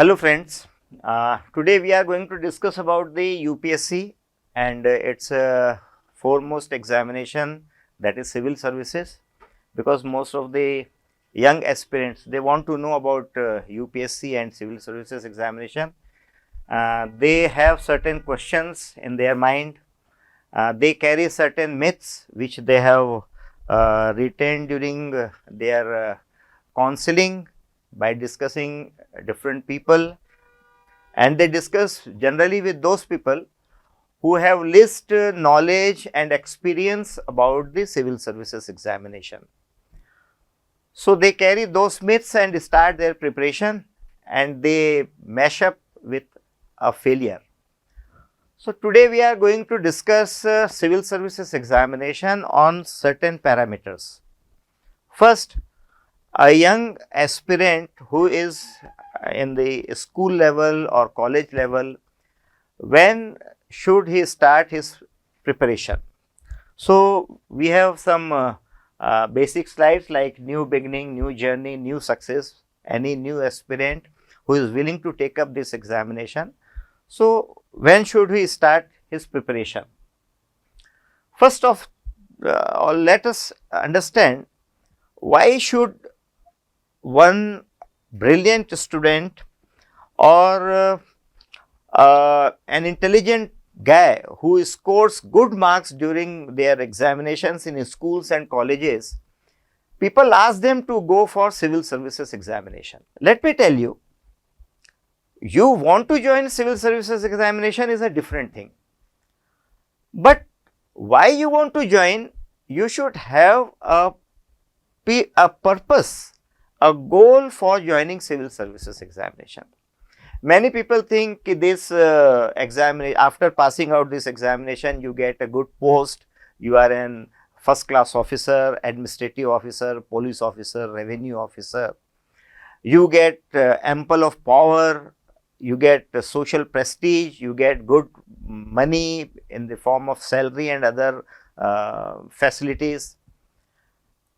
Hello friends, today we are going to discuss about the UPSC and its foremost examination, that is civil services, because most of the young aspirants, they want to know about UPSC and civil services examination. They have certain questions in their mind, they carry certain myths which they have retained during their counseling by discussing different people, and they discuss generally with those people who have least knowledge and experience about the civil services examination. So, they carry those myths and start their preparation, and they mash up with a failure. So, today we are going to discuss civil services examination on certain parameters. First, a young aspirant who is in the school level or college level, when should he start his preparation? So, we have some basic slides like new beginning, new journey, new success, any new aspirant who is willing to take up this examination. So, when should he start his preparation? First of all, let us understand why should one brilliant student or an intelligent guy who scores good marks during their examinations in schools and colleges, people ask them to go for civil services examination. Let me tell you, you want to join civil services examination is a different thing, but why you want to join, you should have a purpose, a goal for joining civil services examination. Many people think this examination, after passing out this examination, you get a good post, you are an first class officer, administrative officer, police officer, revenue officer, you get ample of power, you get social prestige, you get good money in the form of salary and other facilities.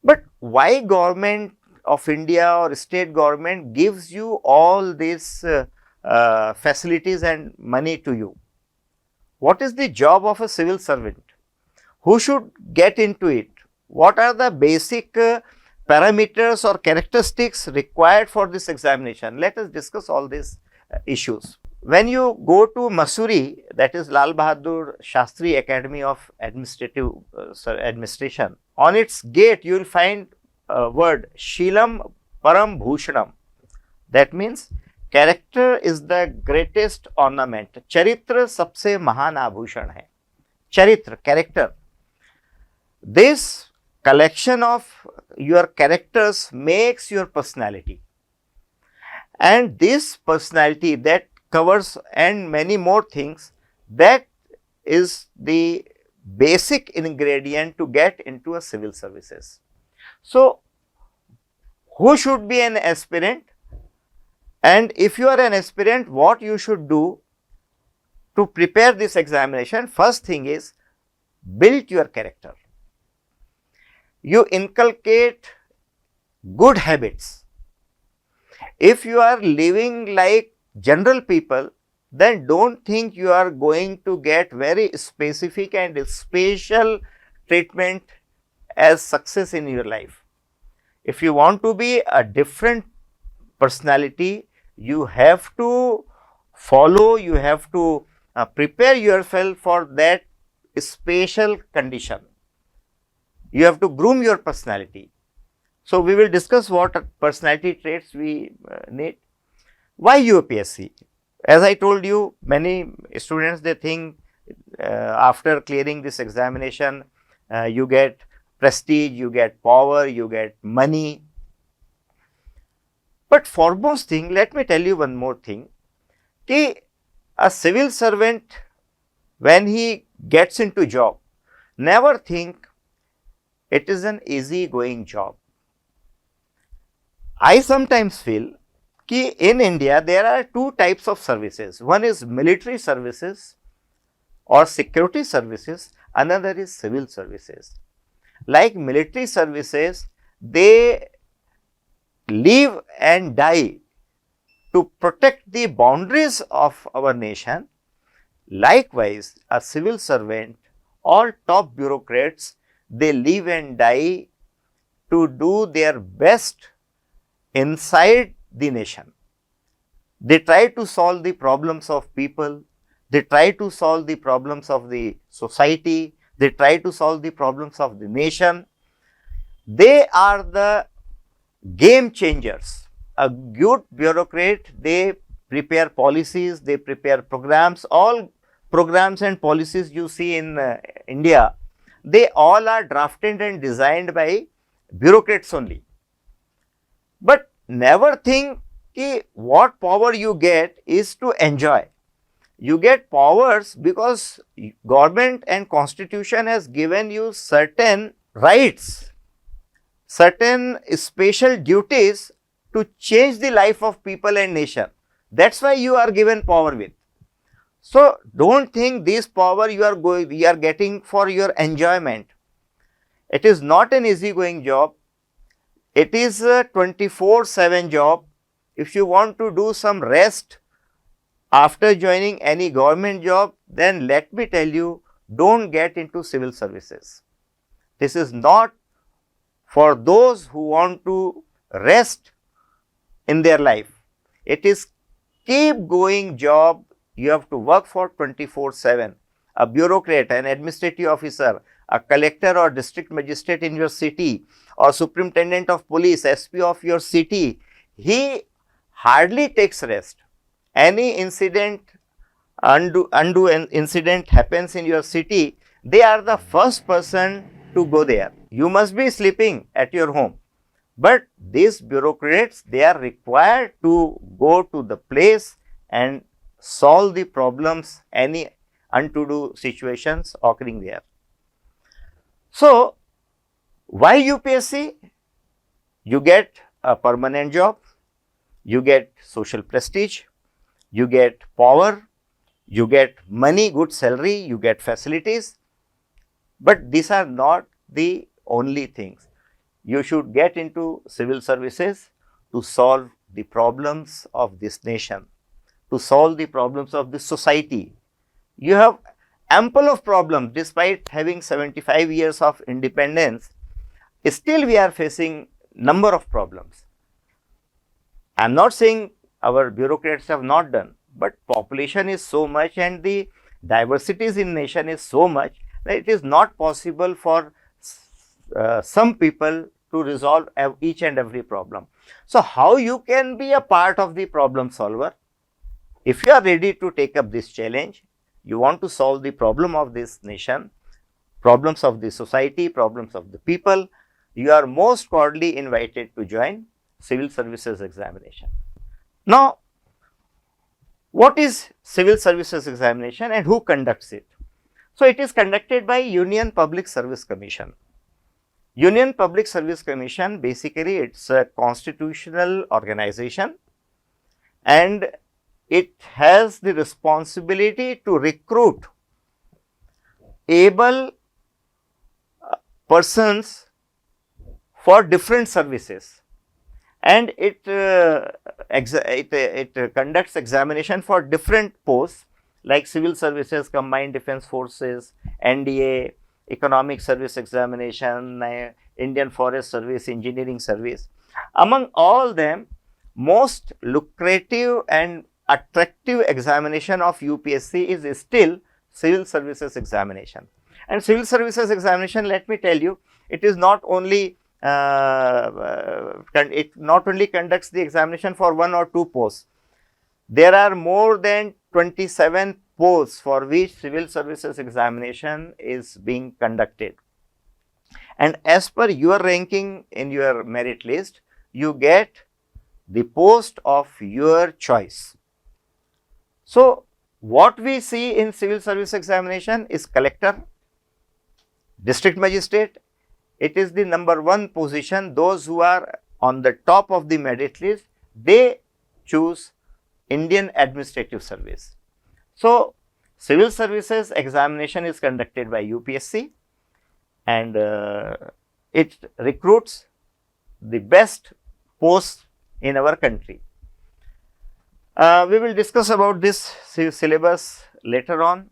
But why government of India or state government gives you all these facilities and money to you? What is the job of a civil servant? Who should get into it? What are the basic parameters or characteristics required for this examination? Let us discuss all these issues. When you go to Mussoorie, that is Lal Bahadur Shastri Academy of Administration, on its gate you will find a word Shilam Param Bhushanam. That means character is the greatest ornament. Charitra sabse mahan abhushan hai. Charitra, character. This collection of your characters makes your personality. And this personality that covers and many more things, that is the basic ingredient to get into a civil services. So, who should be an aspirant? And if you are an aspirant, what you should do to prepare this examination? First thing is build your character. You inculcate good habits. If you are living like general people, then don't think you are going to get very specific and special treatment as success in your life. If you want to be a different personality, you have to follow, you have to prepare yourself for that special condition. You have to groom your personality. So, we will discuss what personality traits we need. Why UPSC? As I told you, many students, they think after clearing this examination, you get prestige, you get power, you get money. But foremost thing, let me tell you one more thing, कि a civil servant, when he gets into job, never think it is an easy going job. I sometimes feel कि in India there are two types of services. One is military services or security services, another is civil services. Like military services, they live and die to protect the boundaries of our nation. Likewise, a civil servant, all top bureaucrats, they live and die to do their best inside the nation. They try to solve the problems of people, they try to solve the problems of the society, they try to solve the problems of the nation. They are the game changers. A good bureaucrat, they prepare policies, they prepare programs. All programs and policies you see in India, they all are drafted and designed by bureaucrats only. But never think ki what power you get is to enjoy. You get powers because government and constitution has given you certain rights, certain special duties to change the life of people and nation. That's why you are given power with. So don't think this power you are getting for your enjoyment. It is not an easygoing job. It is a 24/7 job. If you want to do some rest after joining any government job, then let me tell you, don't get into civil services. This is not for those who want to rest in their life. It is keep going job. You have to work for 24/7. A bureaucrat, an administrative officer, a collector or district magistrate in your city, or superintendent of police, SP of your city, he hardly takes rest. Any incident, undue incident happens in your city, they are the first person to go there. You must be sleeping at your home. But these bureaucrats, they are required to go to the place and solve the problems, any untoward situations occurring there. So, why UPSC? You get a permanent job, you get social prestige, you get power, you get money, good salary, you get facilities. But these are not the only things. You should get into civil services to solve the problems of this nation, to solve the problems of this society. You have ample of problems. Despite having 75 years of independence, still we are facing number of problems. I am not saying our bureaucrats have not done, but population is so much and the diversities in nation is so much that it is not possible for some people to resolve each and every problem. So, how you can be a part of the problem solver? If you are ready to take up this challenge, you want to solve the problem of this nation, problems of the society, problems of the people, you are most cordially invited to join civil services examination. Now, what is civil services examination and who conducts it? So, it is conducted by Union Public Service Commission. Union Public Service Commission, basically it's a constitutional organization and it has the responsibility to recruit able persons for different services, and it conducts examination for different posts like civil services, combined defense forces, NDA, economic service examination, Indian Forest Service, engineering service. Among all them, most lucrative and attractive examination of UPSC is still civil services examination. And civil services examination, let me tell you, it is not only it not only conducts the examination for 1 or 2 posts. There are more than 27 posts for which civil services examination is being conducted. And as per your ranking in your merit list, you get the post of your choice. So, what we see in civil service examination is collector, district magistrate. It is the number 1 position. Those who are on the top of the merit list, they choose Indian Administrative Service. So, civil services examination is conducted by UPSC and it recruits the best posts in our country. We will discuss about this syllabus later on.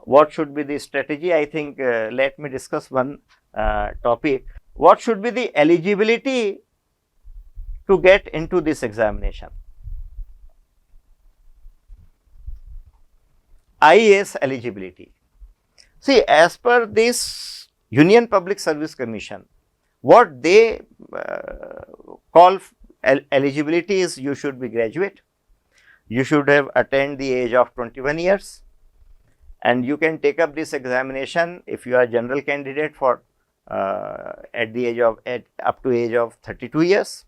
What should be the strategy? I think let me discuss one topic. What should be the eligibility to get into this examination? IAS eligibility. See, as per this Union Public Service Commission, what they call eligibility is you should be graduate, you should have attained the age of 21 years, and you can take up this examination if you are general candidate for at the age of up to age of 32 years.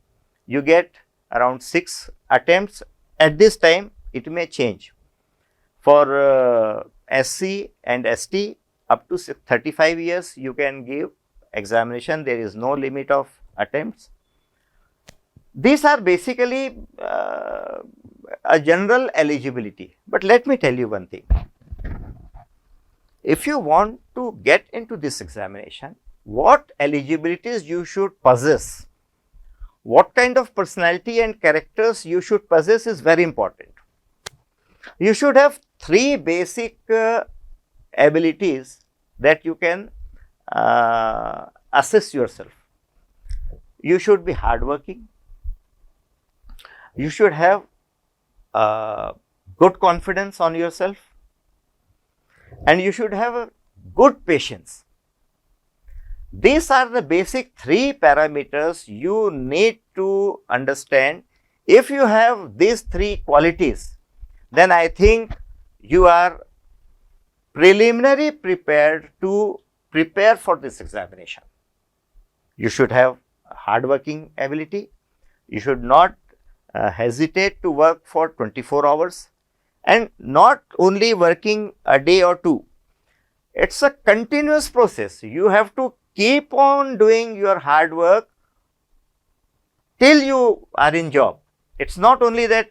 You get around 6 attempts. At this time, it may change. For SC and ST, up to 35 years, you can give examination. There is no limit of attempts. These are basically a general eligibility. But let me tell you one thing. If you want to get into this examination, what eligibilities you should possess, what kind of personality and characters you should possess is very important. You should have 3 basic abilities that you can assess yourself. You should be hardworking. You should have good confidence on yourself, and you should have a good patience. These are the basic 3 parameters you need to understand. If you have these 3 qualities, then I think you are preliminary prepared to prepare for this examination. You should have hardworking ability. You should not hesitate to work for 24 hours, and not only working a day or 2. It's a continuous process. You have to keep on doing your hard work till you are in job. It's not only that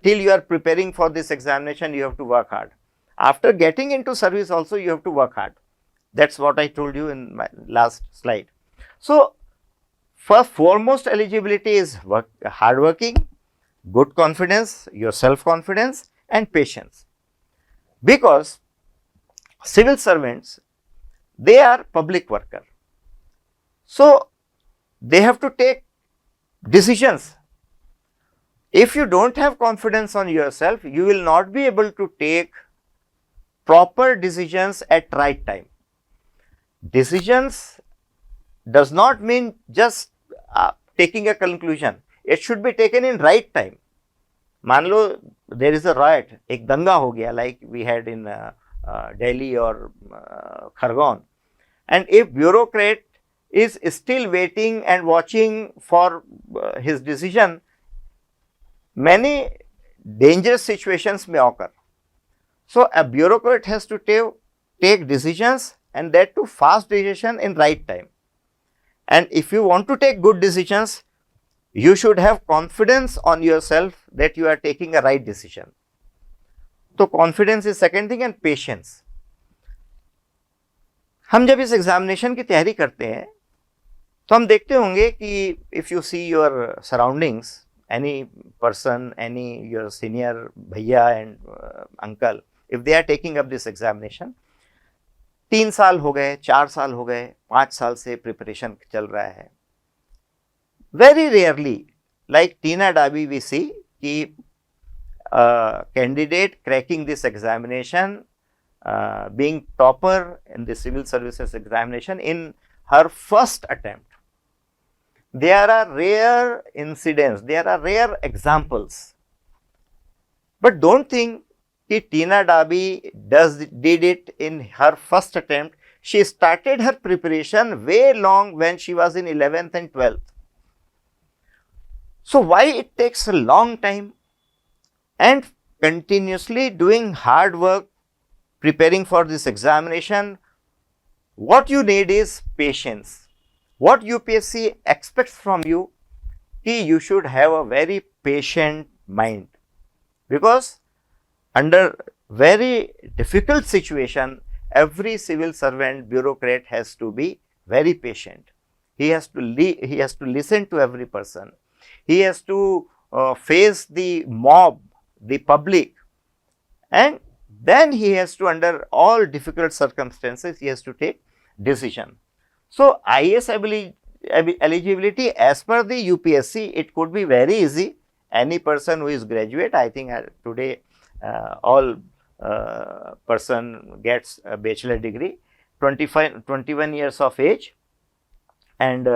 till you are preparing for this examination, you have to work hard. After getting into service also, you have to work hard. That's what I told you in my last slide. So, first foremost eligibility is hardworking, good confidence, your self-confidence and patience. Because civil servants, they are public worker. So, they have to take decisions. If you don't have confidence on yourself, you will not be able to take proper decisions at right time. Decisions does not mean just taking a conclusion. It should be taken in right time. मान लो there is a riot, एक दंगा हो गया like we had in Delhi or Khargone, and if bureaucrat is still waiting and watching for his decision, many dangerous situations may occur. So, a bureaucrat has to take decisions, and that too fast decision in right time. And if you want to take good decisions, you should have confidence on yourself that you are taking a right decision. So, confidence is second thing, and patience. हम जब इस examination की तैयारी करते हैं तो हम देखते होंगे कि if you see your surroundings, any person, any your senior भैया and uncle, if they are taking up this examination, 3 साल हो गए, 4 साल हो गए, 5 साल से प्रिपरेशन चल रहा है. Very rarely, like Tina Dabi, we see कि candidate cracking this examination, being topper in the civil services examination in her first attempt. There are rare incidents, there are rare examples. But don't think that Tina Dabi did it in her first attempt. She started her preparation way long when she was in 11th and 12th. So, why it takes a long time? And continuously doing hard work, preparing for this examination, what you need is patience. What UPSC expects from you, you should have a very patient mind, because under very difficult situation, every civil servant, bureaucrat has to be very patient. He has to listen to every person. He has to face the mob, the public, and then he has to, under all difficult circumstances, he has to take decision. So, IAS eligibility as per the UPSC, it could be very easy. Any person who is graduate, I think today all person gets a bachelor degree, 21 years of age, and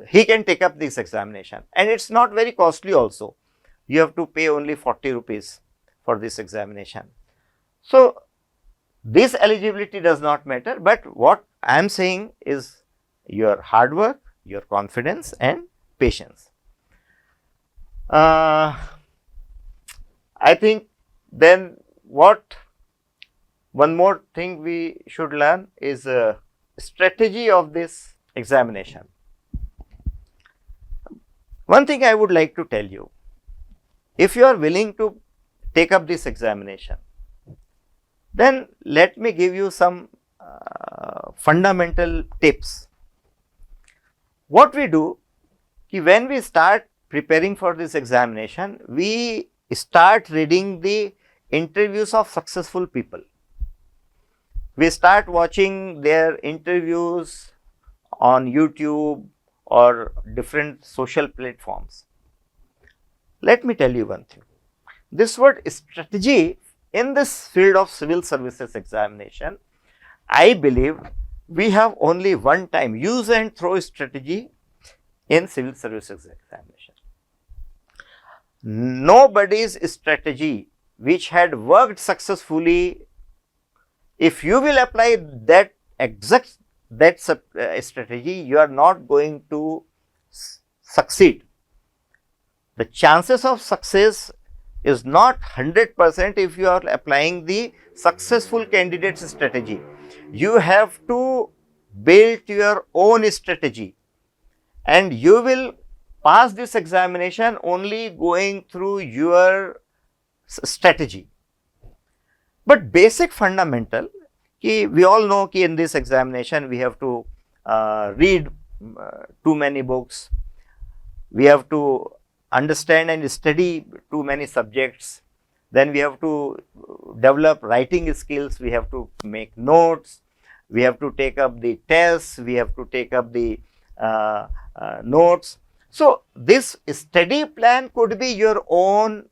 he can take up this examination, and it is not very costly also. You have to pay only 40 rupees for this examination. So, this eligibility does not matter, but what I am saying is your hard work, your confidence and patience. I think then what one more thing we should learn is strategy of this examination. One thing I would like to tell you, if you are willing to take up this examination, then let me give you some fundamental tips. What we do, when we start preparing for this examination, we start reading the interviews of successful people. We start watching their interviews on YouTube or different social platforms. Let me tell you one thing. This word strategy in this field of civil services examination, I believe we have only one time, use and throw strategy in civil services examination. Nobody's strategy which had worked successfully, if you will apply that exact strategy, you are not going to succeed. The chances of success is not 100% if you are applying the successful candidate's strategy. You have to build your own strategy, and you will pass this examination only going through your strategy. But basic fundamental, we all know that in this examination we have to read too many books, we have to understand and study too many subjects, then we have to develop writing skills, we have to make notes, we have to take up the tests, we have to take up the notes. So, this study plan could be your own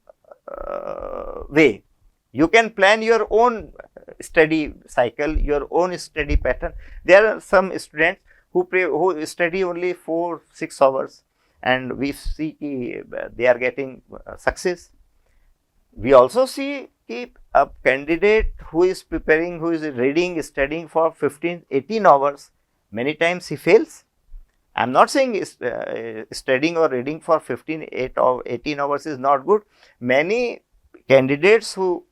way. You can plan your own study cycle, your own study pattern. There are some students who study only 4-6 hours, and we see they are getting success. We also see a candidate who is preparing, who is reading, studying for 15-18 hours, many times he fails. I am not saying studying or reading for 18 hours is not good. Many candidates who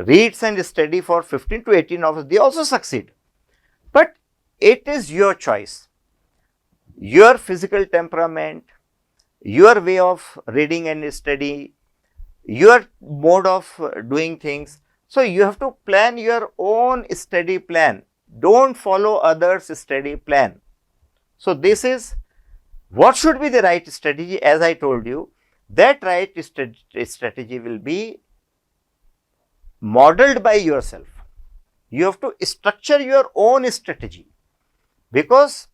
reads and study for 15 to 18 hours, they also succeed. But it is your choice, your physical temperament, your way of reading and study, your mode of doing things. So, you have to plan your own study plan. Don't follow others' study plan. So, this is what should be the right strategy. As I told you, that right strategy will be modeled by yourself. You have to structure your own strategy, because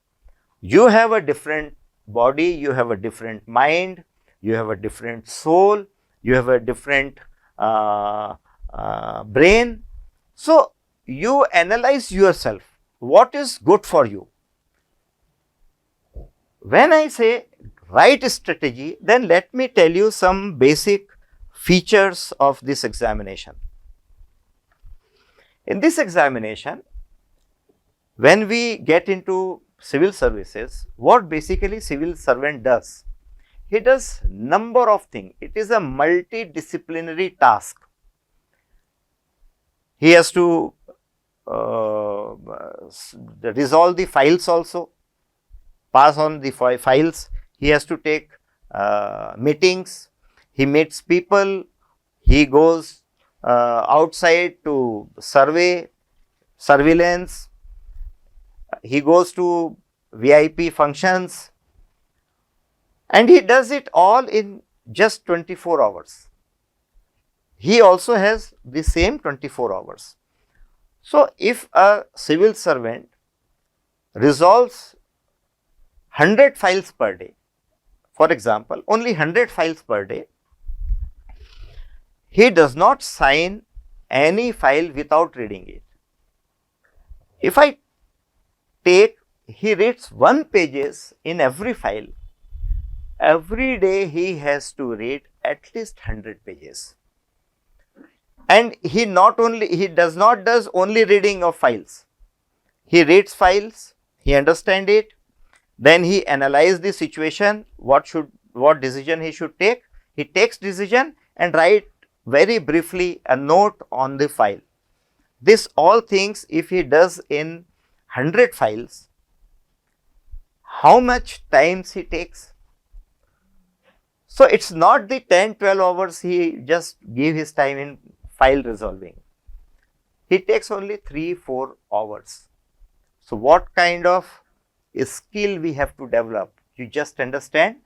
you have a different body, you have a different mind, you have a different soul, you have a different brain. So, you analyze yourself, what is good for you. When I say right strategy, then let me tell you some basic features of this examination. In this examination, when we get into civil services, what basically civil servant does? He does number of things. It is a multidisciplinary task. He has to resolve the files also, pass on the files. He has to take meetings, he meets people, he goes outside to surveillance, he goes to VIP functions, and he does it all in just 24 hours. He also has the same 24 hours. So, if a civil servant resolves 100 files per day, for example, only 100 files per day, he does not sign any file without reading it. If I take, he reads 1 pages in every file, every day he has to read at least 100 pages. And he does not only reading of files. He reads files, he understands it, then he analyzes the situation, what decision he should take. He takes decision and write very briefly a note on the file. This all things if he does in 100 files, how much times he takes? So, it is not the 10-12 hours he just give his time in file resolving. He takes only 3-4 hours. So, what kind of skill we have to develop? You just understand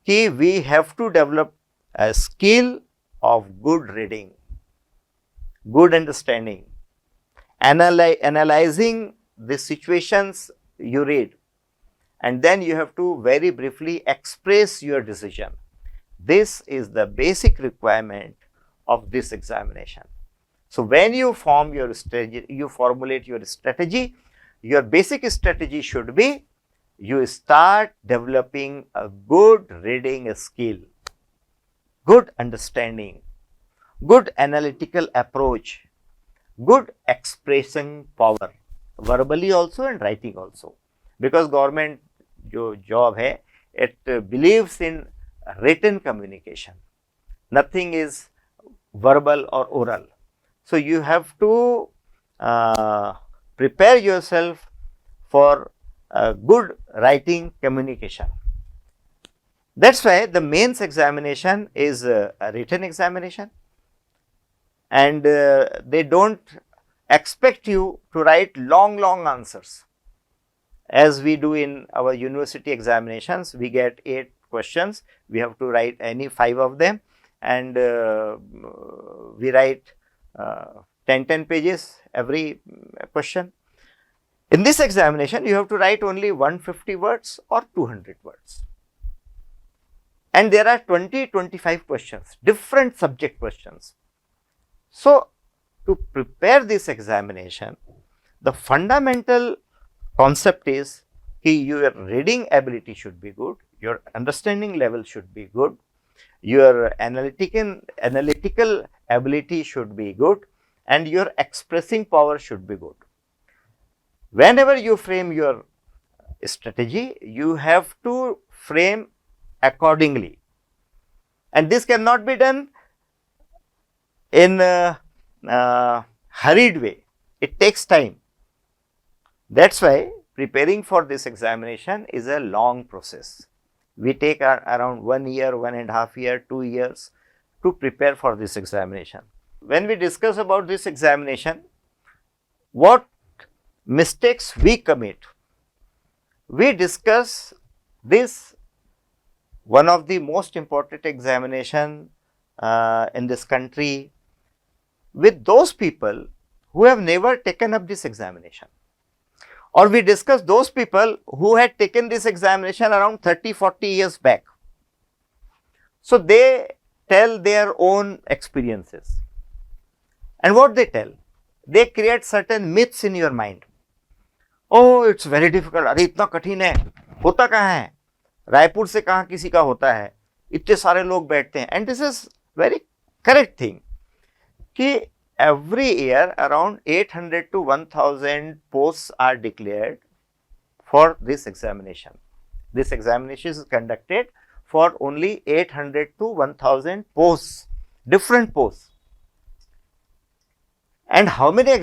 कि we have to develop a skill of good reading, good understanding, analyzing the situations you read, and then you have to very briefly express your decision. This is the basic requirement of this examination. So, when you form your strategy, you formulate your strategy, your basic strategy should be you start developing a good reading skill, good understanding, good analytical approach, good expressing power, verbally also and writing also. Because government jo job hai, it believes in written communication. Nothing is verbal or oral. So, you have to prepare yourself for good writing communication. That is why the mains examination is a written examination, and they do not expect you to write long answers. As we do in our university examinations, we get 8 questions, we have to write any 5 of them, and we write 10 pages every question. In this examination, you have to write only 150 words or 200 words. And there are 20-25 questions, different subject questions. So, to prepare this examination, the fundamental concept is that your reading ability should be good, your understanding level should be good, your analytical ability should be good, and your expressing power should be good. Whenever you frame your strategy, you have to frame accordingly, and this cannot be done in a hurried way. It takes time. That is why preparing for this examination is a long process. We take around 1 year, 1.5 years, 2 years to prepare for this examination. When we discuss about this examination, what mistakes we commit? We discuss this, one of the most important examination in this country, with those people who have never taken up this examination, or we discuss those people who had taken this examination around 30-40 years back. So, they tell their own experiences, and what they tell? They create certain myths in your mind. Oh, it's very difficult. अरे इतना कठिन है, होता कहाँ है? रायपुर से कहाँ किसी का होता है? इतने सारे लोग बैठते हैं. And this is very correct thing कि every year around 800 to 1000 posts are declared for this examination. This examination is conducted for only 800 to 1000 posts, different posts. And how many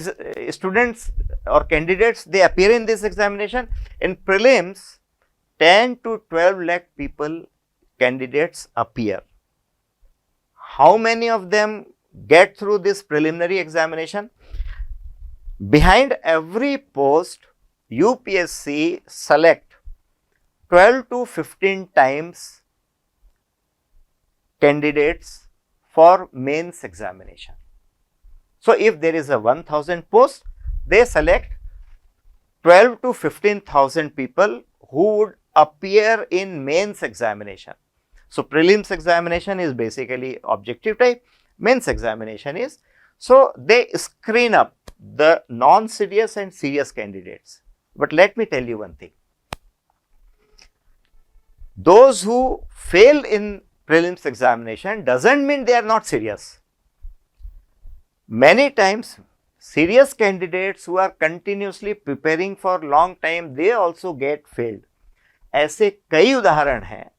students or candidates they appear in this examination? In prelims, 10 to 12 lakh people, candidates appear. How many of them get through this preliminary examination? Behind every post, UPSC select 12 to 15 times candidates for mains examination. So, if there is a 1000 post, they select 12 to 15,000 people who would appear in mains examination. So, prelims examination is basically objective type, mains examination is. So, they screen up the non-serious and serious candidates. But let me tell you one thing, those who fail in prelims examination doesn't mean they are not serious. Many times serious candidates who are continuously preparing for long time, they also get failed. ऐसे कई उदाहरण हैं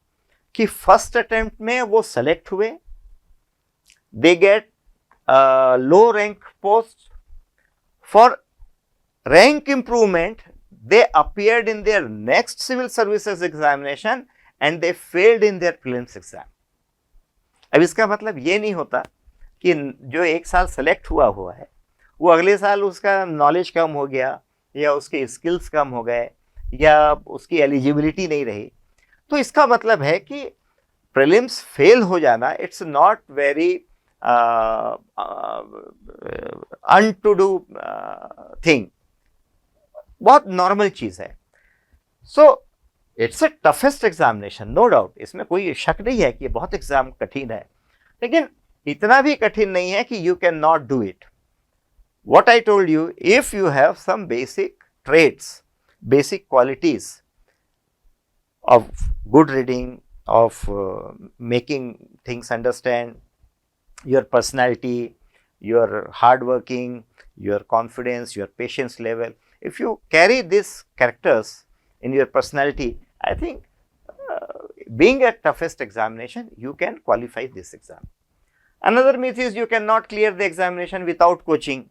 कि first attempt में वो select हुए, they get low rank post, for rank improvement they appeared in their next civil services examination and they failed in their prelims exam. अब इसका मतलब ये नहीं होता कि जो एक साल सेलेक्ट हुआ है वो अगले साल उसका नॉलेज कम हो गया या उसके स्किल्स कम हो गए या उसकी एलिजिबिलिटी नहीं रही. तो इसका मतलब है कि प्रीलिम्स फेल हो जाना it's not very untoward thing, बहुत नॉर्मल चीज है. So it's a toughest examination, no doubt, इसमें कोई शक नहीं है कि बहुत एग्जाम कठिन है, लेकिन इतना भी कठिन नहीं है कि you can not do it. What I told you, if you have some basic traits, basic qualities of good reading, of making things understand, your personality, your hard working, your confidence, your patience level, if you carry these characters in your personality, I think being a toughest examination, you can qualify this exam. Another myth is you cannot clear the examination without coaching.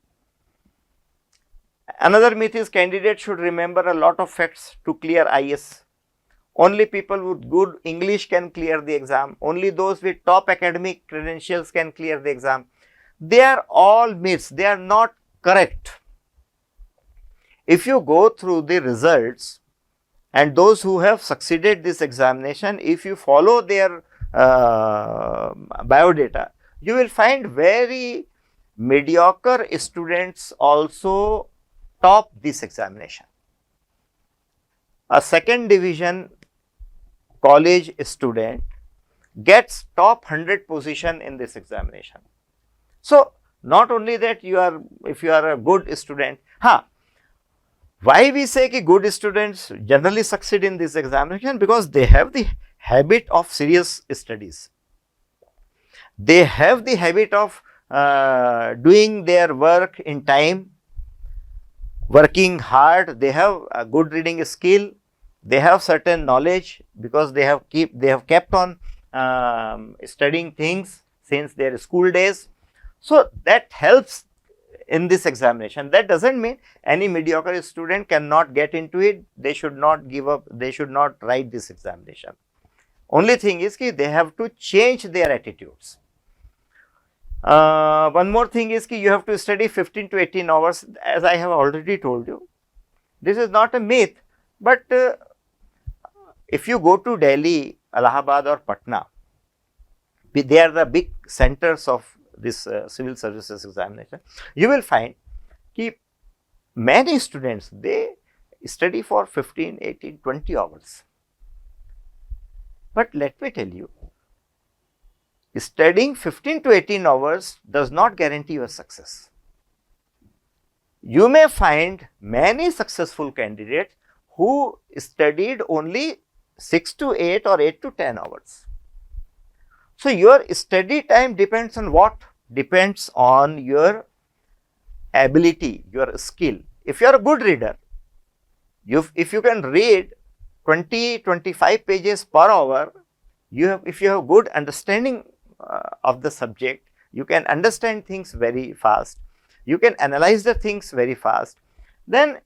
Another myth is candidates should remember a lot of facts to clear IS. Only people with good English can clear the exam. Only those with top academic credentials can clear the exam. They are all myths. They are not correct. If you go through the results and those who have succeeded this examination, if you follow their biodata, you will find very mediocre students also top this examination. A second division college student gets top 100 position in this examination. So, not only that you are, if you are a good student, why we say कि good students generally succeed in this examination? Because they have the habit of serious studies. They have the habit of doing their work in time, working hard, they have a good reading skill, they have certain knowledge because they have kept on studying things since their school days. So, that helps in this examination. That doesn't mean any mediocre student cannot get into it, they should not give up, they should not write this examination. Only thing is कि they have to change their attitudes. One more thing is कि you have to study 15 to 18 hours, as I have already told you. This is not a myth, but if you go to Delhi, Allahabad or Patna, they are the big centers of this civil services examination, you will find कि many students, they study for 15, 18, 20 hours. But let me tell you, studying 15 to 18 hours does not guarantee your success. You may find many successful candidates who studied only 6 to 8 or 8 to 10 hours. So, your study time depends on what? Depends on your ability, your skill. If you are a good reader, if you can read 20-25 pages per hour, if you have good understanding of the subject, you can understand things very fast, you can analyze the things very fast, then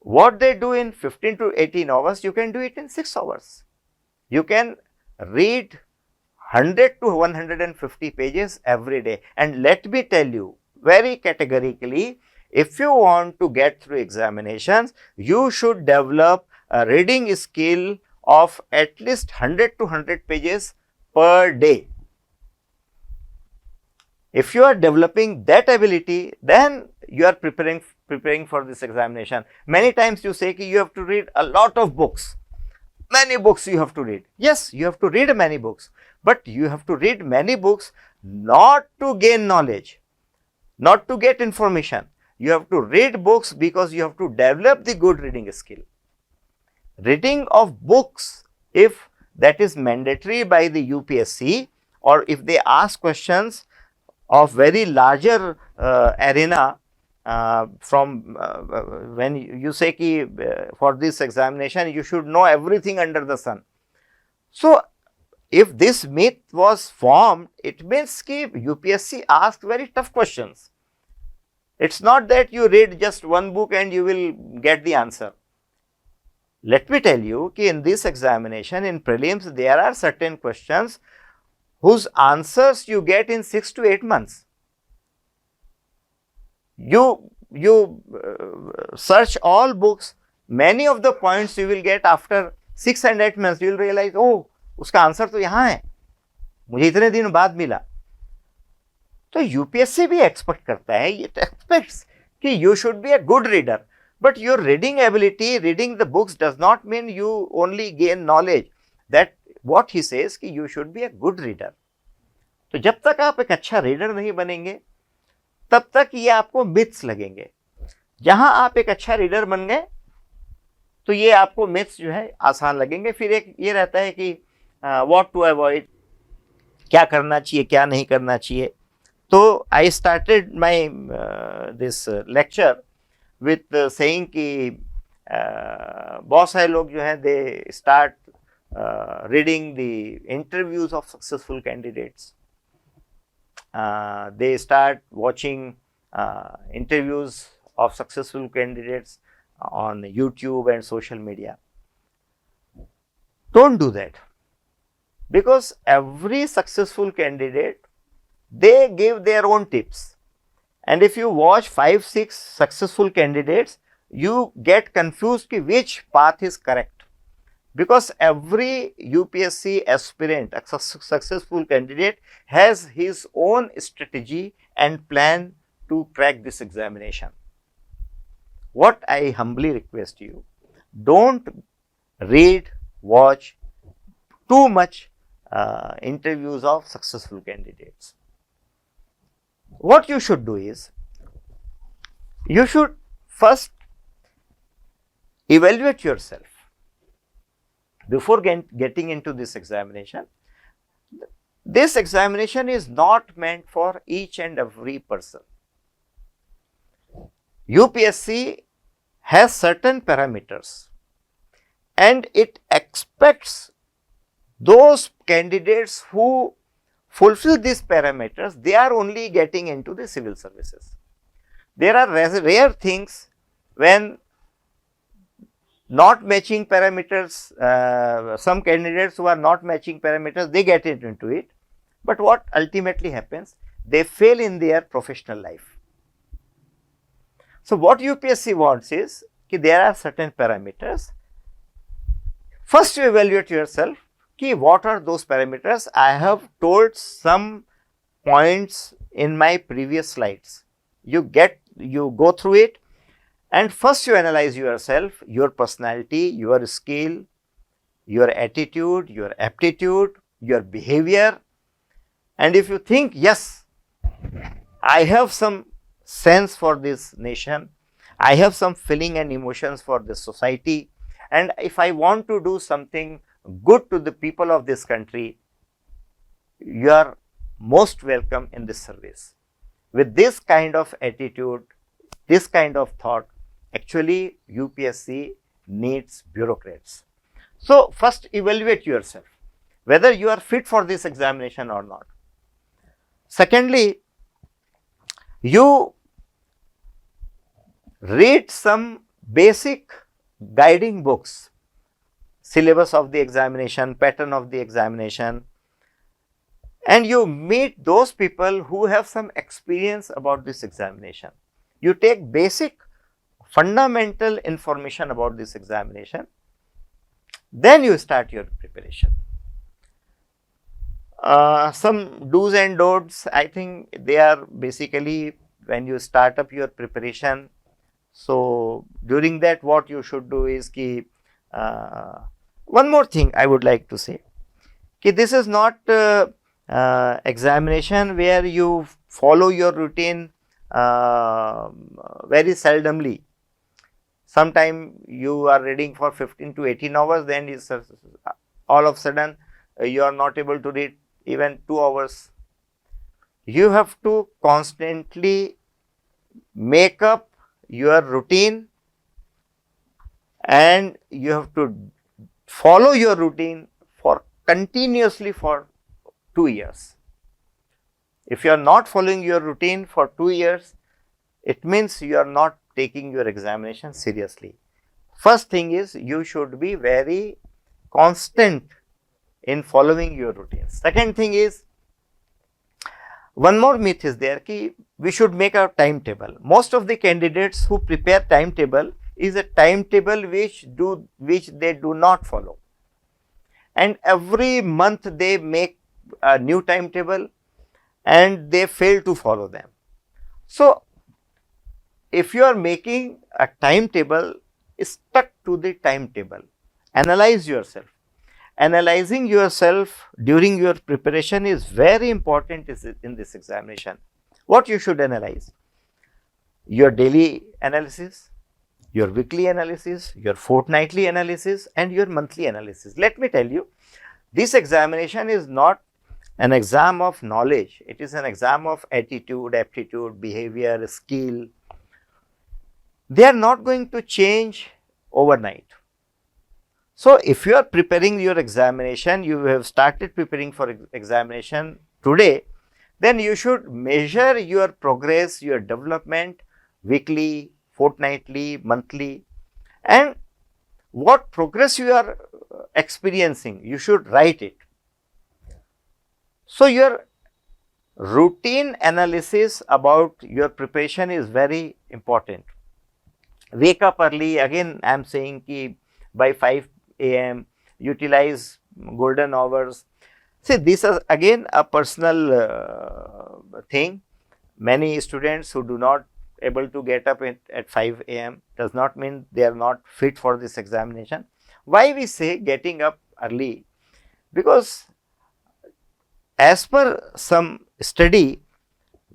what they do in 15 to 18 hours, you can do it in 6 hours. You can read 100 to 150 pages every day. And let me tell you very categorically, if you want to get through examinations, you should develop a reading skill of at least 100 to 100 pages per day. If you are developing that ability, then you are preparing for this examination. Many times you say that you have to read a lot of books. Many books you have to read. Yes, you have to read many books, but you have to read many books not to gain knowledge, not to get information. You have to read books because you have to develop the good reading skill. Reading of books, if that is mandatory by the UPSC, or if they ask questions of very larger arena from when you say ki for this examination you should know everything under the sun. So, if this myth was formed, it means ki UPSC asked very tough questions. It's not that you read just one book and you will get the answer. Let me tell you ki in this examination, in prelims, there are certain questions whose answers you get in 6 to 8 months. You search all books, many of the points you will get after 6 and 8 months. You will realize, oh, उसका answer तो यहाँ है, मुझे इतने दिन बाद मिला. तो यूपीएससी भी एक्सपेक्ट करता है, it expects कि you should be a good reader, but your reading ability, reading the books does not mean you only gain knowledge. That what he says कि you should be a good reader. तो जब तक आप एक अच्छा reader नहीं बनेंगे, तब तक ये आपको मिथ्स लगेंगे. जहां आप एक अच्छा रीडर बन गए, तो ये आपको मिथ्स जो है आसान लगेंगे. फिर एक ये रहता है कि व्हाट टू अवॉइड, क्या करना चाहिए, क्या नहीं करना चाहिए. तो I started my this lecture with saying कि बहुत सारे लोग जो हैं they start reading the interviews of successful candidates. They start watching interviews of successful candidates on YouTube and social media. Don't do that, because every successful candidate, they give their own tips, and if you watch 5-6 successful candidates, you get confused ki which path is correct. Because every UPSC aspirant, a successful candidate, has his own strategy and plan to crack this examination. What I humbly request you, don't read, watch too much interviews of successful candidates. What you should do is, you should first evaluate yourself. Before getting into this examination is not meant for each and every person. UPSC has certain parameters, and it expects those candidates who fulfill these parameters, they are only getting into the civil services. There are rare things when not matching parameters, some candidates who are not matching parameters, they get into it. But what ultimately happens, they fail in their professional life. So, what UPSC wants is that there are certain parameters. First, you evaluate yourself, कि what are those parameters. I have told some points in my previous slides. You go through it. And first you analyze yourself, your personality, your skill, your attitude, your aptitude, your behavior. And if you think, yes, I have some sense for this nation, I have some feeling and emotions for this society, and if I want to do something good to the people of this country, you are most welcome in this service. With this kind of attitude, this kind of thought, actually UPSC needs bureaucrats. So, first evaluate yourself, whether you are fit for this examination or not. Secondly, you read some basic guiding books, syllabus of the examination, pattern of the examination, and you meet those people who have some experience about this examination. You take basic fundamental information about this examination, then you start your preparation. Some do's and don'ts, I think they are basically when you start up your preparation. So, during that what you should do is ki, one more thing I would like to say, ki this is not examination where you follow your routine very seldomly. Sometime you are reading for 15 to 18 hours, then it's all of a sudden you are not able to read even 2 hours. You have to constantly make up your routine and you have to follow your routine for continuously for 2 years. If you are not following your routine for 2 years, it means you are not taking your examination seriously. First thing is you should be very constant in following your routine. Second thing is, one more myth is there ki we should make a timetable. Most of the candidates who prepare timetable is a timetable which they do not follow, and every month they make a new timetable and they fail to follow them. So, if you are making a timetable, stuck to the timetable, analyze yourself. Analyzing yourself during your preparation is very important in this examination. What you should analyze? Your daily analysis, your weekly analysis, your fortnightly analysis and your monthly analysis. Let me tell you, this examination is not an exam of knowledge. It is an exam of attitude, aptitude, behavior, skill. They are not going to change overnight. So, if you are preparing your examination, you have started preparing for examination today, then you should measure your progress, your development weekly, fortnightly, monthly, and what progress you are experiencing, you should write it. So, your routine analysis about your preparation is very important. Wake up early, again I am saying ki by 5 a.m. utilize golden hours. See, this is again a personal thing. Many students who do not able to get up at 5 a.m. does not mean they are not fit for this examination. Why we say getting up early? Because as per some study,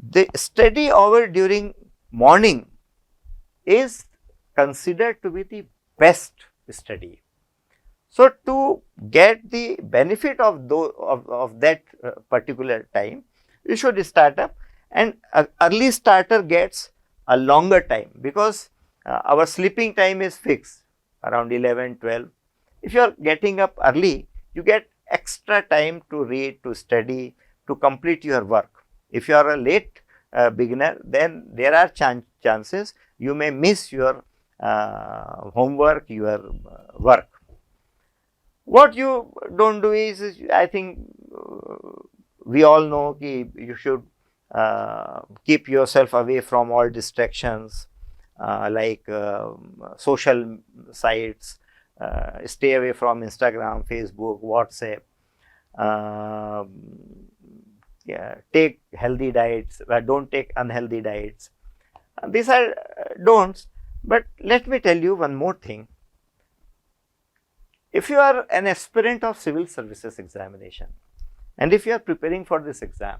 the study hour during morning is considered to be the best study. So, to get the benefit of that particular time, you should start up, and early starter gets a longer time because our sleeping time is fixed around 11, 12. If you are getting up early, you get extra time to read, to study, to complete your work. If you are a late beginner, then there are chances you may miss your homework, your work. What you don't do is, I think we all know ki you should keep yourself away from all distractions like social sites, stay away from Instagram, Facebook, WhatsApp, yeah, take healthy diets, don't take unhealthy diets. These are don'ts, but let me tell you one more thing. If you are an aspirant of civil services examination and if you are preparing for this exam,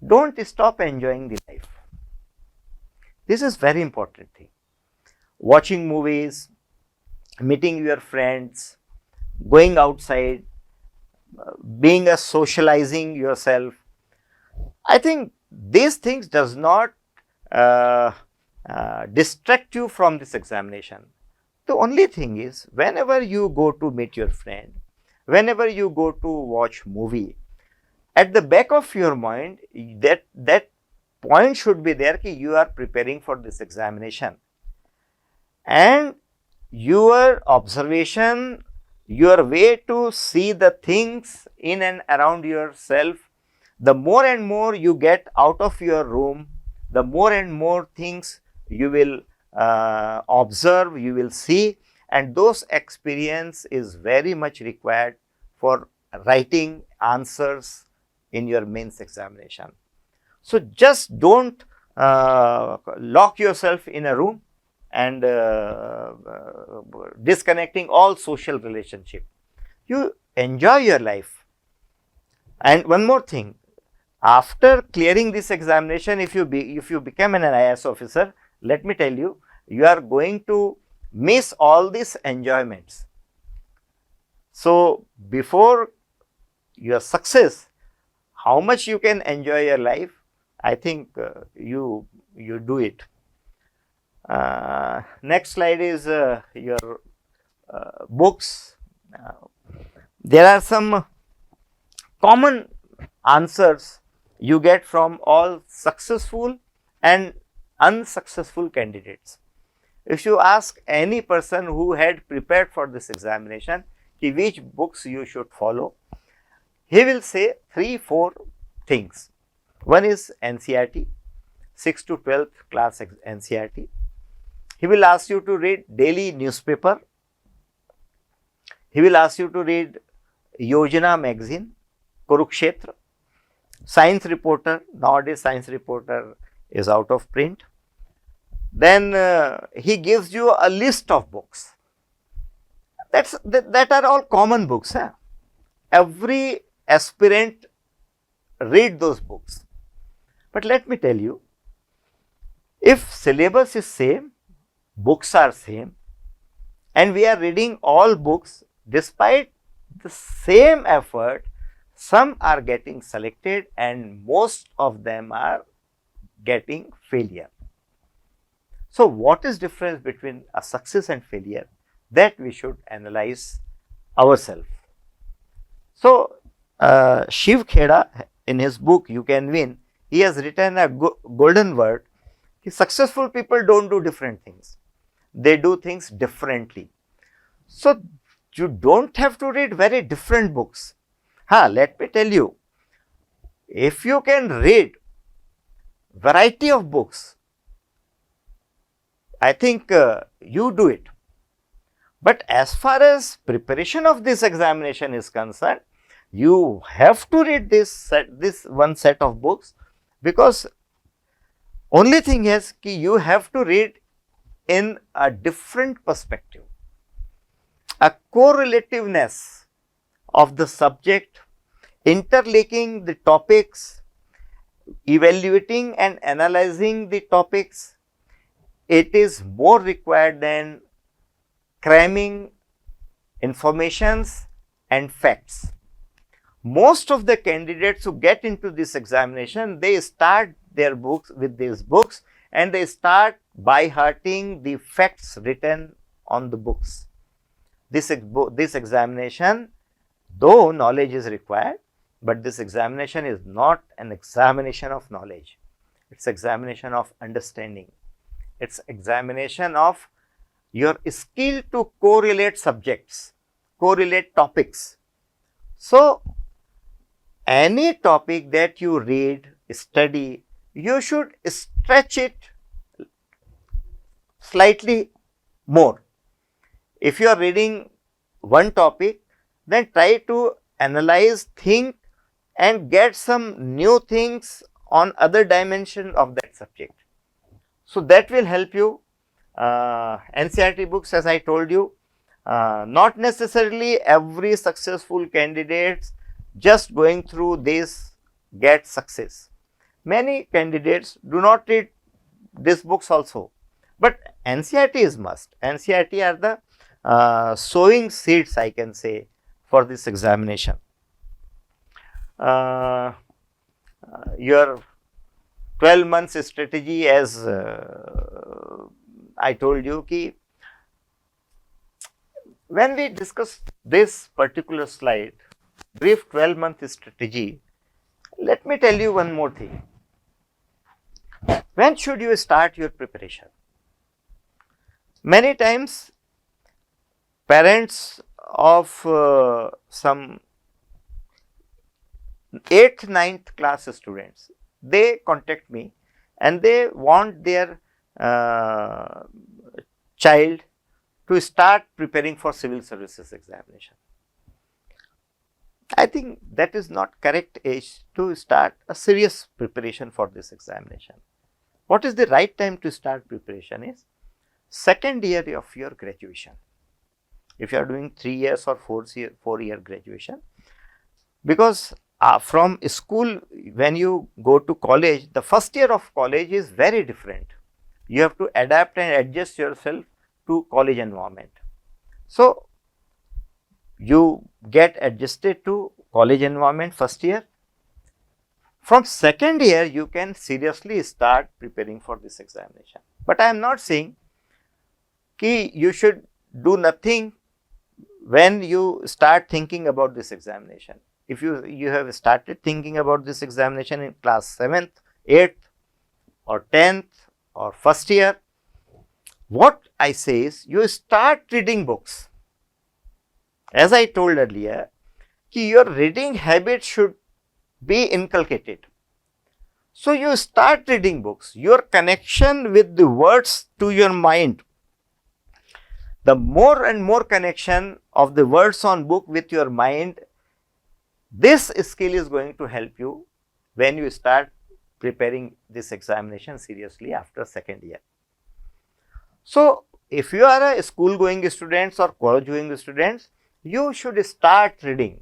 don't stop enjoying the life. This is very important thing. Watching movies, meeting your friends, going outside, being a socializing yourself. I think these things does not distract you from this examination. The only thing is, whenever you go to meet your friend, whenever you go to watch movie, at the back of your mind, that point should be there ki you are preparing for this examination, and your observation, your way to see the things in and around yourself, the more and more you get out of your room, the more and more things you will observe, you will see, and those experience is very much required for writing answers in your mains examination. So just don't lock yourself in a room and disconnecting all social relationship. You enjoy your life. And one more thing, after clearing this examination, if you become an IAS officer, let me tell you, you are going to miss all these enjoyments. So before your success, how much you can enjoy your life, I think you do it. Next slide is your books. There are some common answers you get from all successful and unsuccessful candidates. If you ask any person who had prepared for this examination, which books you should follow, he will say 3-4 things. One is NCERT, 6th to 12th class NCERT. He will ask you to read daily newspaper. He will ask you to read Yojana magazine, Kurukshetra, Science Reporter. Nowadays Science Reporter is out of print. Then he gives you a list of books. That are all common books. Huh? Every aspirant read those books. But let me tell you, if syllabus is same, books are same, and we are reading all books, despite the same effort, some are getting selected and most of them are getting failure. So what is difference between a success and failure? That we should analyze ourselves. So Shiv Kheda, in his book You Can Win, he has written a golden word. Successful people don't do different things. They do things differently. So you don't have to read very different books. Let me tell you, if you can read variety of books, I think you do it. But as far as preparation of this examination is concerned, you have to read this one set of books, because only thing is you have to read in a different perspective. A correlativeness of the subject, interlinking the topics, evaluating and analyzing the topics, it is more required than cramming informations and facts. Most of the candidates who get into this examination, they start their books with these books and they start by hearting the facts written on the books. This examination, though knowledge is required, but this examination is not an examination of knowledge. It's examination of understanding. It's examination of your skill to correlate subjects, correlate topics. So any topic that you read, study, you should stretch it slightly more. If you are reading one topic, then try to analyze, think and get some new things on other dimension of that subject. So that will help you. NCERT books, as I told you, not necessarily every successful candidate just going through this get success. Many candidates do not read these books also, but NCERT is must. NCERT are the sowing seeds, I can say, for this examination. Your 12 months strategy, as I told you, when we discuss this particular slide, brief 12-month strategy, let me tell you one more thing. When should you start your preparation? Many times parents of some 8th, 9th class students, they contact me and they want their child to start preparing for civil services examination. I think that is not correct age to start a serious preparation for this examination. What is the right time to start preparation is second year of your graduation. If you are doing 3 years or 4 year graduation, because from school, when you go to college, the first year of college is very different. You have to adapt and adjust yourself to college environment. So, you get adjusted to college environment first year. From second year, you can seriously start preparing for this examination. But I am not saying ki you should do nothing when you start thinking about this examination. If you have started thinking about this examination in class 7th, 8th or 10th or first year, what I say is you start reading books. As I told earlier, your reading habit should be inculcated. So, you start reading books, your connection with the words to your mind, the more and more connection of the words on book with your mind, this skill is going to help you when you start preparing this examination seriously after second year. So, if you are a school going students or college going students, you should start reading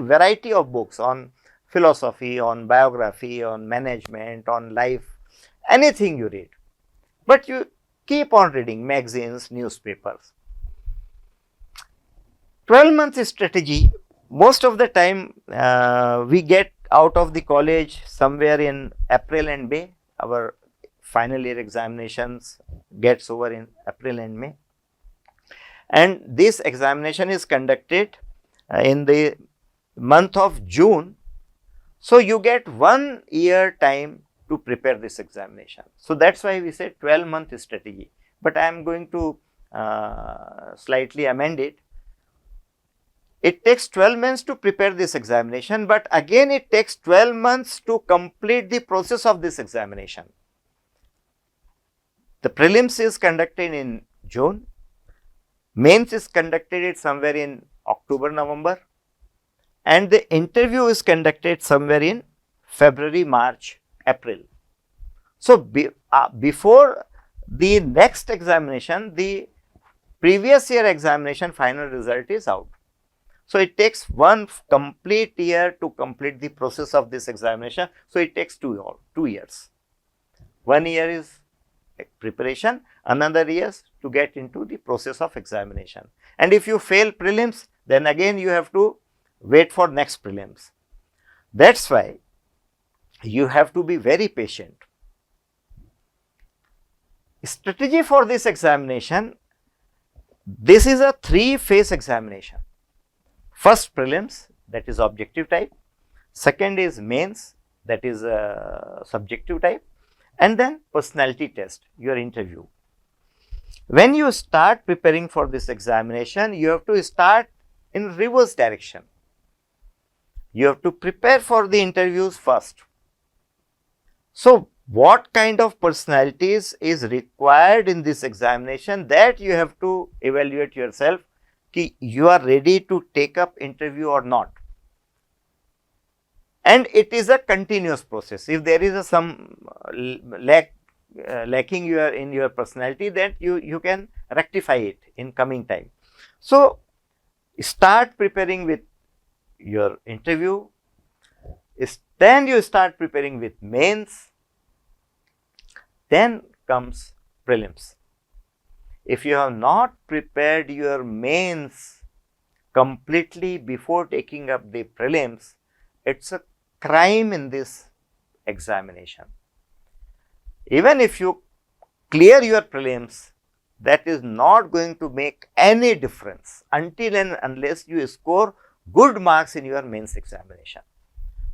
variety of books on philosophy, on biography, on management, on life, anything you read. But you keep on reading magazines, newspapers. 12-month strategy, most of the time we get out of the college somewhere in April and May. Our final year examinations gets over in April and May. And this examination is conducted in the month of June. So, you get 1 year time to prepare this examination. So, that is why we say 12-month strategy, but I am going to slightly amend it. It takes 12 months to prepare this examination, but again it takes 12 months to complete the process of this examination. The prelims is conducted in June, mains is conducted somewhere in October, November, and the interview is conducted somewhere in February, March, April. So, before the next examination, the previous year examination final result is out. So, it takes 1 complete year to complete the process of this examination. So, it takes 2 years. 1 year is preparation, another year to get into the process of examination. And if you fail prelims, then again you have to wait for next prelims. That is why you have to be very patient. Strategy for this examination, this is a 3-phase examination. First prelims, that is objective type, second is mains, that is subjective type, and then personality test, your interview. When you start preparing for this examination, you have to start in reverse direction. You have to prepare for the interviews first. So, what kind of personalities is required in this examination, that you have to evaluate yourself, ki you are ready to take up interview or not. And it is a continuous process. If there is some lacking in your personality, that you can rectify it in coming time. So, start preparing with your interview, then you start preparing with mains, then comes prelims. If you have not prepared your mains completely before taking up the prelims, it is a crime in this examination. Even if you clear your prelims, that is not going to make any difference until and unless you score good marks in your mains examination.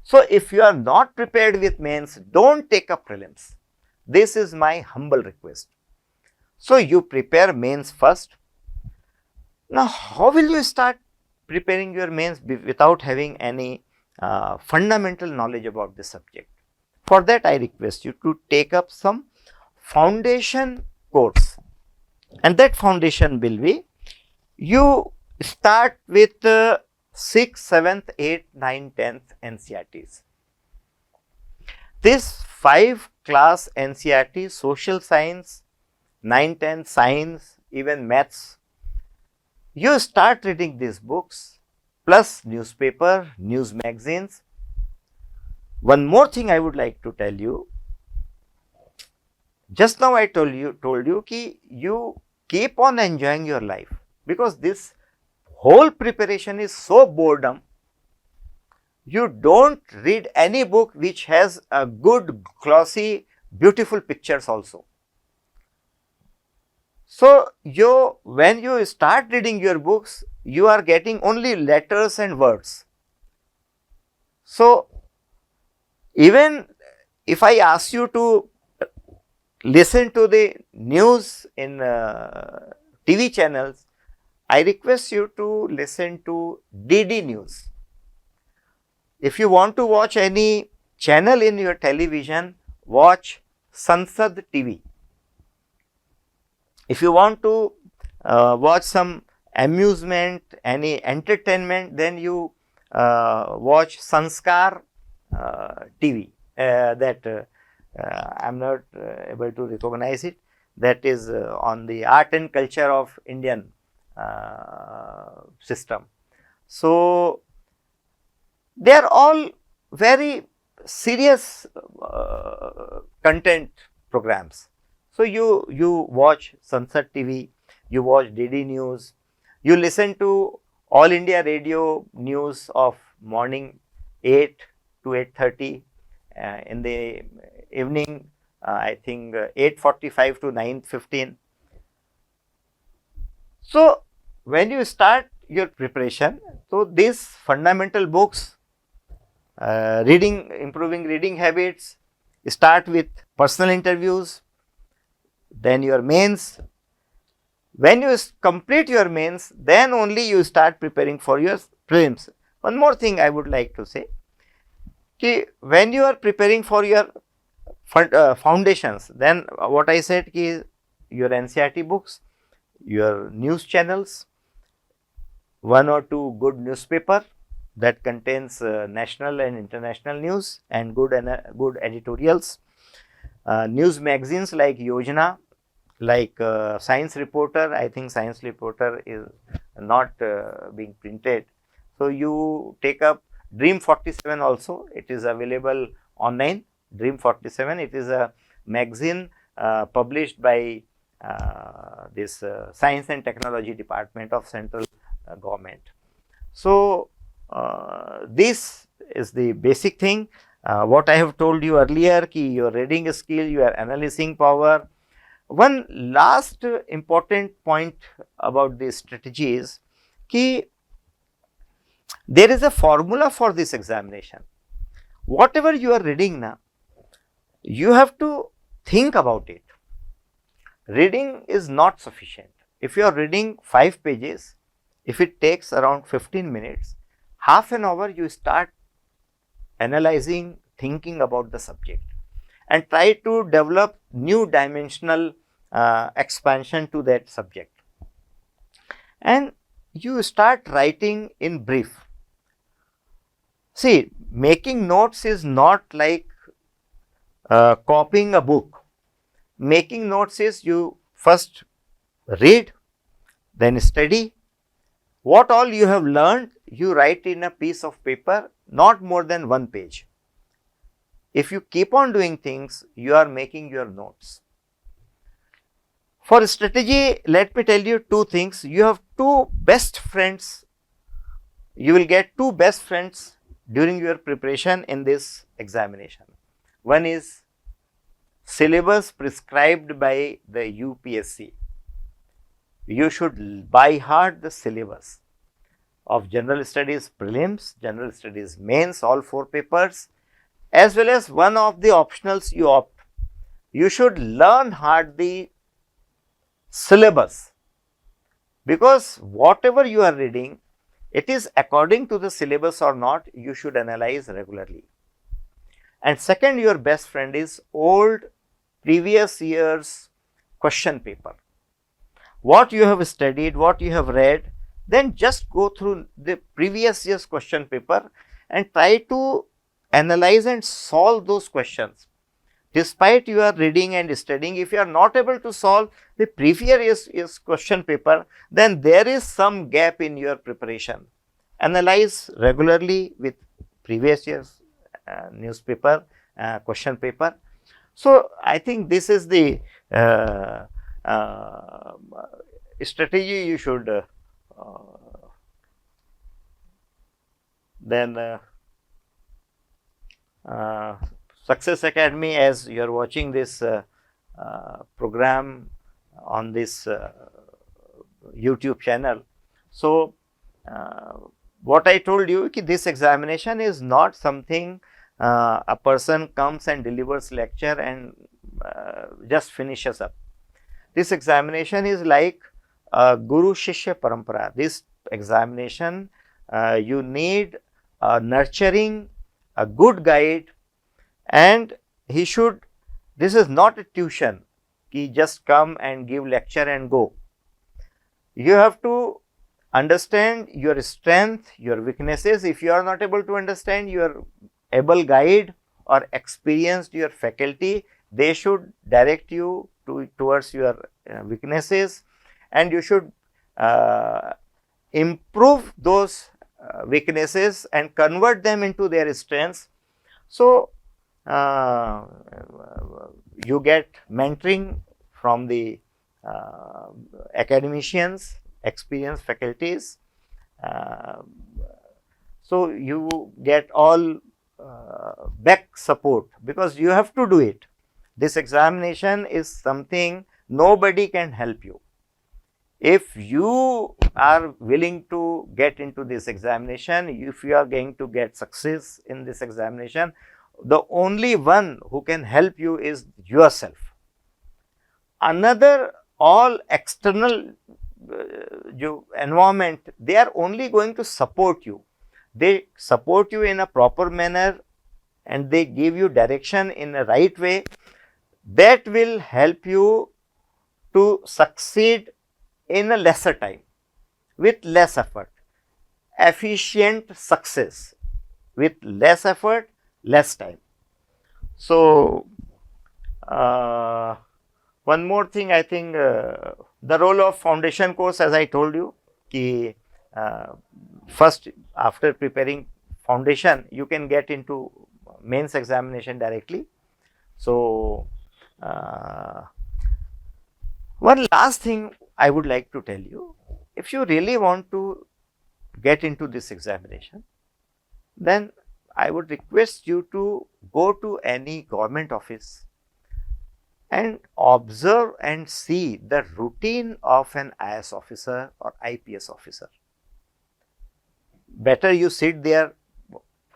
So, if you are not prepared with mains, do not take up prelims. This is my humble request. So, you prepare mains first. Now, how will you start preparing your mains without having any fundamental knowledge about this subject? For that, I request you to take up some foundation course, and that foundation will be, you start with 6th, 7th, 8th, 9th, 10th NCERTs. This 5 class NCERT, social science, 9, 10 science, even maths, you start reading these books plus newspaper, news magazines. One more thing I would like to tell you. Just now I told you ki you keep on enjoying your life, because this whole preparation is so boredom. You don't read any book which has a good, glossy, beautiful pictures also. So, when you start reading your books, you are getting only letters and words. So, even if I ask you to listen to the news in TV channels, I request you to listen to DD News. If you want to watch any channel in your television, watch Sansad TV. If you want to watch some amusement, any entertainment, then you watch Sanskar TV. I am not able to recognize it. That is on the art and culture of Indian system. So, they are all very serious content programs. So, you watch Sunset TV, you watch DD News, you listen to All India Radio News of morning 8 to 8:30, in the evening I think 8:45 to 9:15. So, when you start your preparation, so these fundamental books, improving reading habits, start with personal interviews, then your mains. When you complete your mains, then only you start preparing for your prelims. One more thing I would like to say, ki when you are preparing for your foundations, then what I said ki your NCERT books, your news channels, 1 or 2 good newspaper that contains national and international news and good editorials, news magazines like Yojana, like Science Reporter. I think Science Reporter is not being printed. So, you take up Dream 47 also, it is available online. Dream 47, it is a magazine published by this Science and Technology Department of Central Government. So, this is the basic thing. What I have told you earlier, ki your reading skill, your analyzing power. One last important point about this strategy is ki there is a formula for this examination. Whatever you are reading now, you have to think about it. Reading is not sufficient. If you are reading 5 pages, if it takes around 15 minutes, half an hour you start analyzing, thinking about the subject, and try to develop new dimensional expansion to that subject. And you start writing in brief. See, making notes is not like copying a book. Making notes is you first read, then study. What all you have learned, you write in a piece of paper, not more than 1 page. If you keep on doing things, you are making your notes. For strategy, let me tell you 2 things. You have 2 best friends. You will get 2 best friends during your preparation in this examination. One is syllabus prescribed by the UPSC. You should by heart the syllabus of general studies prelims, general studies mains, all 4 papers, as well as one of the optionals you opt. You should learn hard the syllabus, because whatever you are reading, it is according to the syllabus or not, you should analyze regularly. And second, your best friend is old previous year's question paper. What you have studied, what you have read, then just go through the previous year's question paper and try to analyze and solve those questions. Despite you are reading and studying, if you are not able to solve the previous year's question paper, then there is some gap in your preparation. Analyze regularly with previous year's newspaper, question paper. So, I think this is the strategy you should then Success Academy, as you are watching this program on this YouTube channel. So, what I told you, this examination is not something a person comes and delivers lecture and just finishes up. This examination is like Guru Shishya Parampara. This examination, you need a nurturing, a good guide, and he should, this is not a tuition, he just come and give lecture and go. You have to understand your strength, your weaknesses. If you are not able to understand, your able guide or experienced your faculty, they should direct you towards your weaknesses, and you should improve those weaknesses and convert them into their strengths. So, you get mentoring from the academicians, experienced faculties. So, you get all back support, because you have to do it. This examination is something nobody can help you. If you are willing to get into this examination, if you are going to get success in this examination, the only one who can help you is yourself. Another, all external environment, they are only going to support you. They support you in a proper manner and they give you direction in a right way. That will help you to succeed in a lesser time, with less effort. Efficient success with less effort, less time. So, one more thing, I think the role of foundation course, as I told you, ki, first after preparing foundation, you can get into mains examination directly. So, one last thing I would like to tell you, if you really want to get into this examination, then I would request you to go to any government office and observe and see the routine of an IAS officer or IPS officer. Better you sit there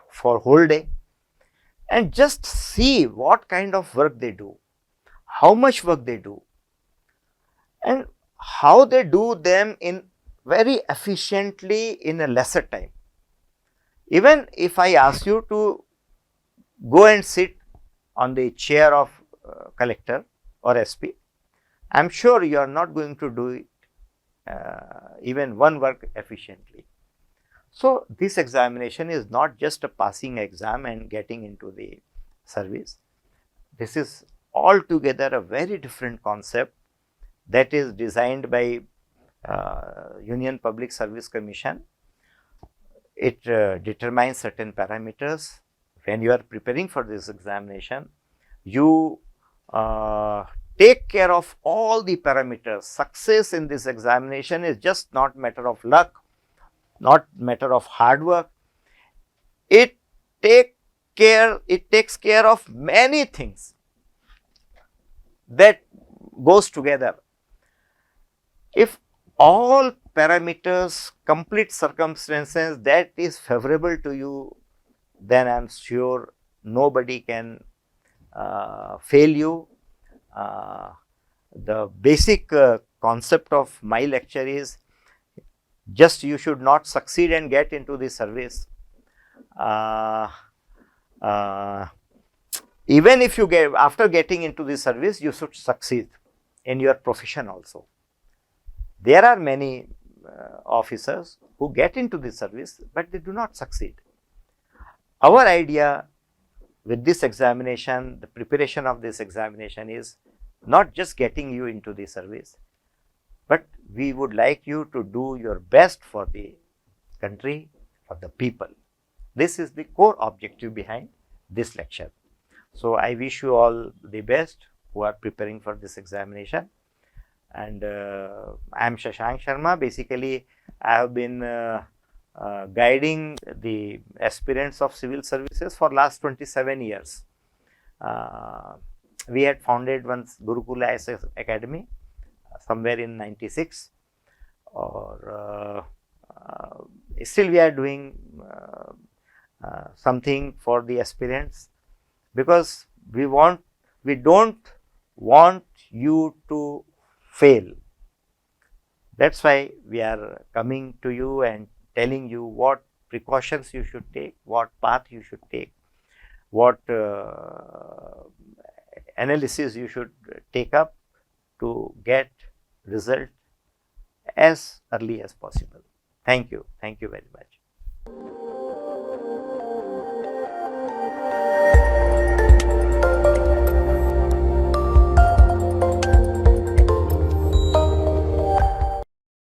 for whole day and just see what kind of work they do, how much work they do, and how they do them in very efficiently in a lesser time. Even if I ask you to go and sit on the chair of collector or SP, I am sure you are not going to do it even one work efficiently. So, this examination is not just a passing exam and getting into the service. This is altogether a very different concept that is designed by Union Public Service Commission. It determines certain parameters. When you are preparing for this examination, you take care of all the parameters. Success in this examination is just not matter of luck, not matter of hard work. It takes care of many things that goes together. If all parameters, complete circumstances that is favorable to you, then I am sure nobody can fail you. The basic concept of my lecture is just you should not succeed and get into the service. Even if you get, after getting into the service, you should succeed in your profession also. There are many officers who get into the service, but they do not succeed. Our idea with this examination, the preparation of this examination is not just getting you into the service, but we would like you to do your best for the country, for the people. This is the core objective behind this lecture. So, I wish you all the best who are preparing for this examination. And I am Shashank Sharma. Basically, I have been guiding the aspirants of civil services for last 27 years. We had founded once Gurukula IAS Academy somewhere in 96, or still we are doing something for the aspirants, because we don't want you to fail. That's why we are coming to you and telling you what precautions you should take, what path you should take, what analysis you should take up to get result as early as possible. Thank you. Thank you very much.